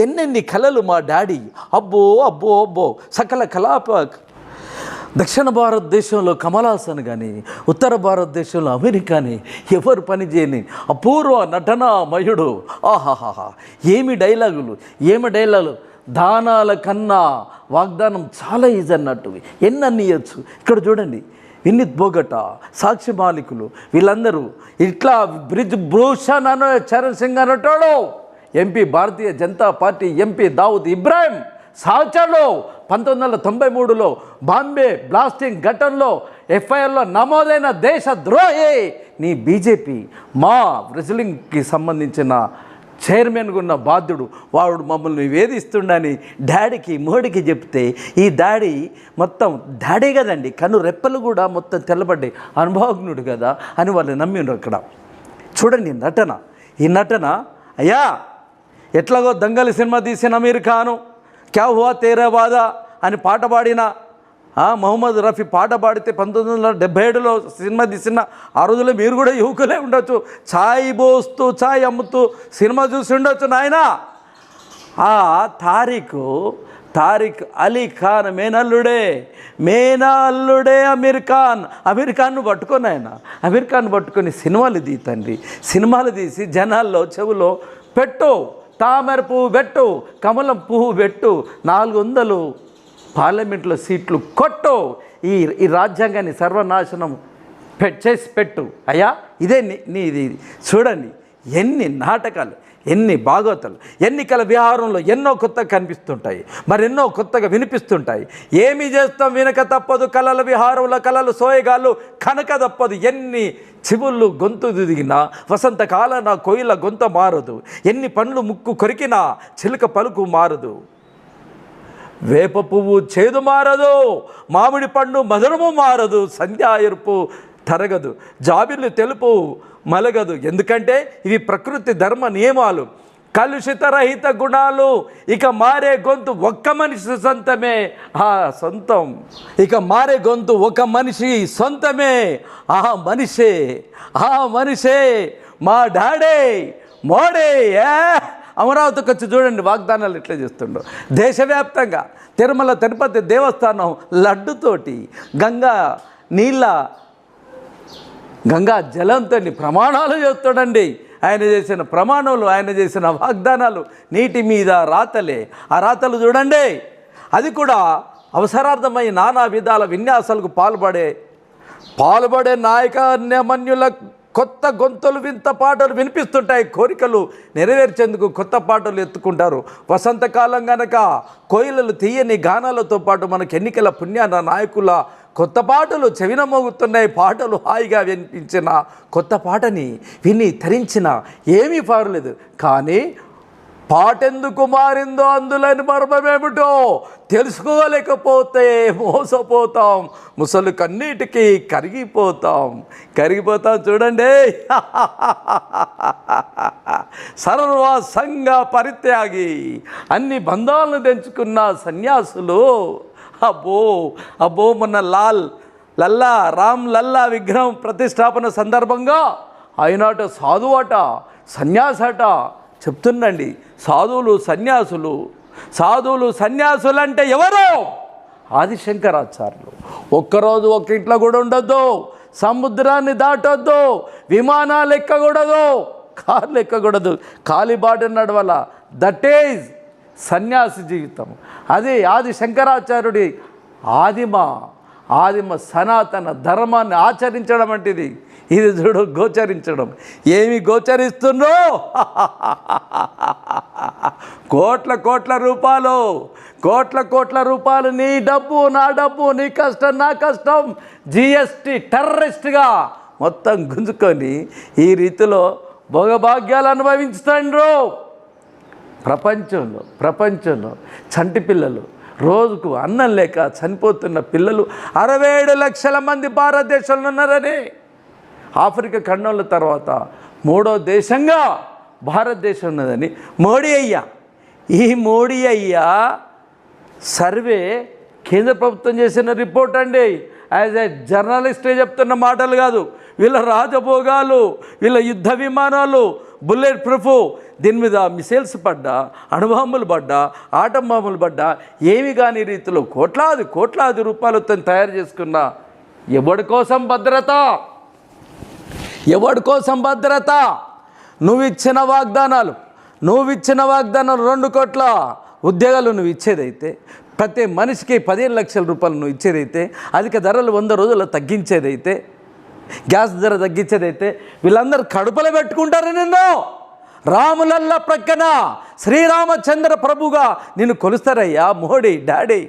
ఎన్నెన్ని కళలు మా డాడీ. అబ్బో అబ్బో అబ్బో సకల దక్షిణ భారతదేశంలో కమల్ హాసన్ కానీ, ఉత్తర భారతదేశంలో అమెరికాని ఎవరు పని చేయని అపూర్వ నటనామయుడు. ఆహాహాహా, ఏమి డైలాగులు. దానాల కన్నా వాగ్దానం చాలా ఈజీ అన్నట్టు ఎన్నన్నీ ఇవ్వచ్చు. ఇక్కడ చూడండి, వినీత్ బోగట, సాక్షి మాలికులు, వీళ్ళందరూ ఇట్లా బ్రిజ్ భూషణ్ అనే చరణ్ సింగ్ అనేటోడు MP, Bharatiya Janata Party MP Dawood Ibrahim సాచర్లో 1993లో బాంబే బ్లాస్టింగ్ ఘటనలో ఎఫ్ఐఆర్లో నమోదైన దేశద్రోహి నీ బీజేపీ. మా రెజ్లింగ్కి సంబంధించిన చైర్మన్గా ఉన్న బాధ్యుడు వాడు మమ్మల్ని వేధిస్తుండని డాడీకి మోడీకి చెప్తే ఈ డాడీ మొత్తం డాడీ కదండి, కన్ను రెప్పలు కూడా మొత్తం తెల్లబడ్డాయి, అనుభవజ్ఞుడు కదా అని వాళ్ళు నమ్మిండ్రు. అక్కడ చూడండి ఈ నటన అయ్యా. ఎట్లాగో దంగల్ సినిమా తీసిన అమీర్ ఖాను, క్యా హువా తేరా వాదా అని పాట పాడిన మొహమ్మద్ రఫీ పాట పాడితే 1977లో సినిమా తీసిన ఆ రోజుల్లో మీరు కూడా యువకులే ఉండొచ్చు. ఛాయ్ పోస్తూ ఛాయ్ అమ్ముతూ సినిమా చూసి ఉండొచ్చు నాయన. ఆ తారిక్ అలీ ఖాన్ మేనల్లుడే అమీర్ ఖాన్ను పట్టుకొని అమీర్ ఖాన్ పట్టుకొని సినిమాలు తీసి జనాల్లో చెవులో పెట్టు, తామర పువ్వు పెట్టు, కమలం పువ్వు పెట్టు, 400 పార్లమెంట్లో సీట్లు కొట్టు, ఈ రాజ్యాంగాన్ని సర్వనాశనం చేసి పెట్టు అయ్యా. ఇదే ఇది చూడండి, ఎన్ని నాటకాలు, ఎన్ని భాగవతాలు. ఎన్నికల విహారంలో ఎన్నో కొత్తగా కనిపిస్తుంటాయి, మరెన్నో కొత్తగా వినిపిస్తుంటాయి. ఏమి చేస్తాం, వినక తప్పదు, కళల విహారంలో కళలు సోయగాళ్ళు కనక తప్పదు. ఎన్ని చివుళ్ళు గొంతు దిగినా వసంతకాలన కోయిల గొంత మారదు, ఎన్ని పండ్లు ముక్కు కొరికినా చిలుక పలుకు మారదు. వేప పువ్వు చేదు మారదు, మామిడి పండు మధురము మారదు, సంధ్యా ఎరుపు తరగదు, జాబిల్లు తెలుపు మలగదు. ఎందుకంటే ఇవి ప్రకృతి ధర్మ నియమాలు, కలుషితరహిత గుణాలు. ఇక మారే గొంతు ఒక్క మనిషి సొంతమే, మారే గొంతు ఒక మనిషి సొంతమే. ఆ మనిషే మా డాడీ మోడీ. అమరావతికి వచ్చి చూడండి వాగ్దానాలు ఎట్లా చేస్తుండో. దేశవ్యాప్తంగా తిరుమల తిరుపతి దేవస్థానం లడ్డుతోటి గంగా జలంతో ప్రమాణాలు చేస్తాడండి. ఆయన చేసిన ప్రమాణాలు, ఆయన చేసిన వాగ్దానాలు నీటి మీద రాతలే. ఆ రాతలు చూడండి, అది కూడా అవసరార్థమై నానా విధాల విన్యాసాలకు పాల్పడే నాయకన్యమన్యుల కొత్త గొంతులు వింత పాటలు వినిపిస్తుంటాయి. కోరికలు నెరవేర్చేందుకు కొత్త పాటలు ఎత్తుకుంటారు. వసంతకాలం గనక కోయిలలు తీయని గానాలతో పాటు మనకు ఎన్నికల పుణ్యాన నాయకుల కొత్త పాటలు చెవిన మోగుతున్నాయి. పాటలు హాయిగా వినిపించిన కొత్త పాటని విని తరించిన ఏమీ పర్లేదు, కానీ పాటెందుకు మారిందో అందులోని మర్మమేమిటో తెలుసుకోలేకపోతే మోసపోతాం, ముసలు కన్నీటికి కరిగిపోతాం. చూడండి. సర్వసంగ పరిత్యాగి, అన్ని బంధాలను తెంచుకున్న సన్యాసులు. అబ్బో మొన్న రామ్ లల్లా విగ్రహం ప్రతిష్టాపన సందర్భంగా ఆయనట సాధువట సన్యాసట చెప్తుండండి. సాధువులు సన్యాసులు అంటే ఎవరు? ఆదిశంకరాచార్యులు. ఒక్కరోజు ఒక ఇంట్లో కూడా ఉండొద్దు, సముద్రాన్ని దాటొద్దు, విమానాలు ఎక్కకూడదు, కార్లు ఎక్కకూడదు, కాలిబాట నడవాల. దట్ ఈజ్ సన్యాసి జీవితం. అది ఆది శంకరాచార్యుడి ఆదిమ సనాతన ధర్మాన్ని ఆచరించడం అంటే ఇది చూడు, గోచరించడం. ఏమి గోచరిస్తుందో? కోట్ల రూపాయలు నీ డబ్బు నా డబ్బు, నీ కష్టం నా కష్టం, జిఎస్టీ టెర్రరిస్ట్గా మొత్తం గుంజుకొని ఈ రీతిలో భోగభాగ్యాలు అనుభవించుతాండ్రు. ప్రపంచంలో చంటి పిల్లలు, రోజుకు అన్నం లేక చనిపోతున్న పిల్లలు 67 లక్షల మంది భారతదేశంలో ఉన్నారని. ఆఫ్రికా ఖండంలో తర్వాత 3వ దేశంగా భారతదేశం ఉన్నదని ఈ మోడీ అయ్యా సర్వే కేంద్ర ప్రభుత్వం చేసిన రిపోర్ట్ అండి. యాజ్ ఏ జర్నలిస్టే చెప్తున్న మాటలు కాదు. వీళ్ళ రాజభోగాలు, వీళ్ళ యుద్ధ విమానాలు, బుల్లెట్ ప్రూఫ్, దీని మీద మిసైల్స్ పడ్డా, అణుబాంబులు పడ్డా, ఆటం బాంబులు పడ్డా, ఏమి కాని రీతిలో కోట్లాది రూపాయలతో తయారు చేసుకున్న ఎవడి కోసం భద్రత? ఎవడి కోసం భద్రత? నువ్వు ఇచ్చిన వాగ్దానాలు 2 కోట్ల ఉద్యోగాలు నువ్వు ఇచ్చేదైతే, ప్రతి మనిషికి 15 లక్షల రూపాయలు నువ్వు ఇచ్చేదైతే, అధిక ధరలు 100 రోజుల్లో తగ్గించేదైతే, గ్యాస్ ధర తగ్గించేదైతే, వీళ్ళందరూ కడుపులో పెట్టుకుంటారు నిన్ను. రాములల్ల ప్రక్కన శ్రీరామచంద్ర ప్రభుగా నిన్ను కొలుస్తారయ్యా మోడీ డాడీ.